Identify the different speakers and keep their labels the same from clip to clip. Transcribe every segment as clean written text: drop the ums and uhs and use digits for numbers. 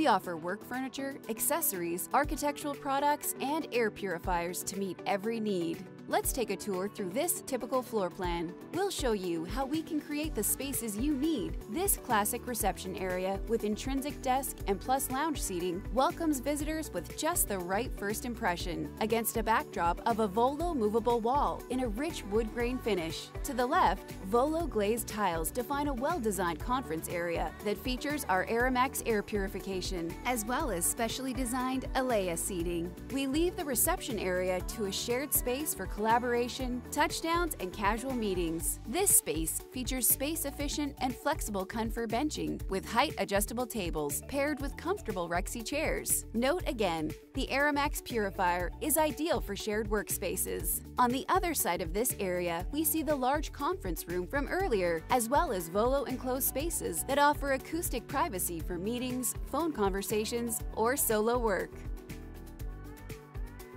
Speaker 1: offer work furniture, accessories, architectural products, and air purifiers to meet every need. Let's take a tour through this typical floor plan. We'll show you how we can create the spaces you need. This classic reception area with intrinsic desk and plus lounge seating welcomes visitors with just the right first impression against a backdrop of a Volo movable wall in a rich wood grain finish. To the left, Volo glazed tiles define a well-designed conference area that features our Aramax air purification, as well as specially designed Alea seating. We leave the reception area to a shared space for collaboration, touchdowns, and casual meetings. This space features space-efficient and flexible comfort benching with height-adjustable tables paired with comfortable Rexy chairs. Note again, the Aramax purifier is ideal for shared workspaces. On the other side of this area, we see the large conference room from earlier, as well as Volo enclosed spaces that offer acoustic privacy for meetings, phone conversations, or solo work.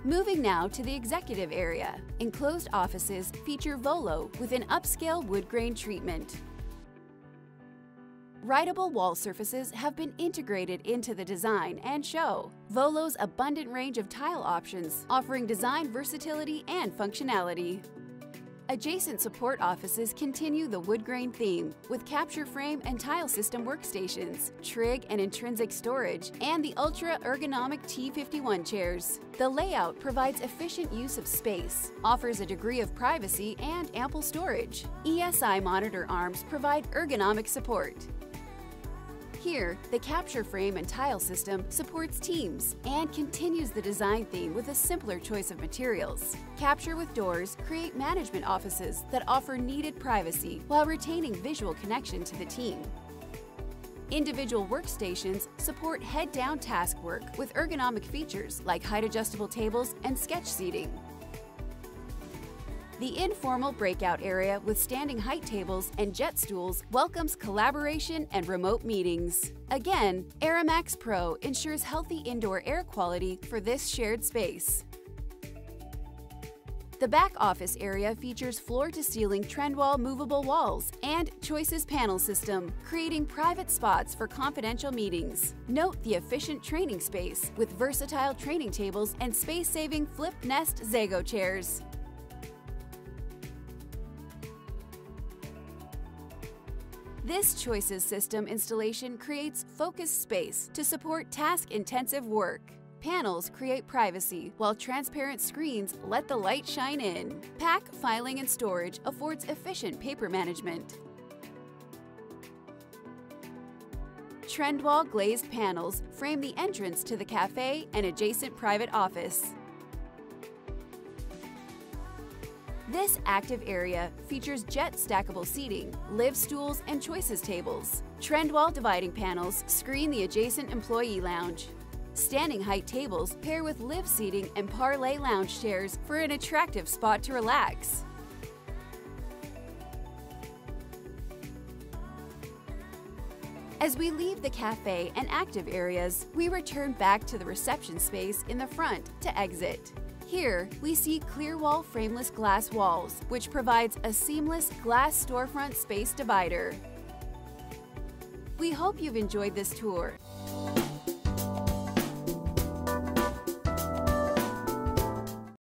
Speaker 1: Moving now to the executive area. Enclosed offices feature Volo with an upscale wood grain treatment. Writable wall surfaces have been integrated into the design and show Volo's abundant range of tile options, offering design versatility and functionality. Adjacent support offices continue the wood grain theme with capture frame and tile system workstations, trig and intrinsic storage, and the ultra-ergonomic T51 chairs. The layout provides efficient use of space, offers a degree of privacy and ample storage. ESI monitor arms provide ergonomic support. Here, the capture frame and tile system supports teams and continues the design theme with a simpler choice of materials. Capture with doors create management offices that offer needed privacy while retaining visual connection to the team. Individual workstations support head-down task work with ergonomic features like height-adjustable tables and sketch seating. The informal breakout area with standing height tables and jet stools welcomes collaboration and remote meetings. Again, Aramax Pro ensures healthy indoor air quality for this shared space. The back office area features floor-to-ceiling Trendwall movable walls and Choices panel system, creating private spots for confidential meetings. Note the efficient training space with versatile training tables and space-saving flip nest Zago chairs. This Choices system installation creates focused space to support task-intensive work. Panels create privacy, while transparent screens let the light shine in. Pack filing and storage affords efficient paper management. Trendwall glazed panels frame the entrance to the cafe and adjacent private office. This active area features jet stackable seating, live stools, and Choices tables. Trendwall dividing panels screen the adjacent employee lounge. Standing height tables pair with live seating and parlay lounge chairs for an attractive spot to relax. As we leave the cafe and active areas, we return back to the reception space in the front to exit. Here, we see clear wall frameless glass walls, which provides a seamless glass storefront space divider. We hope you've enjoyed this tour.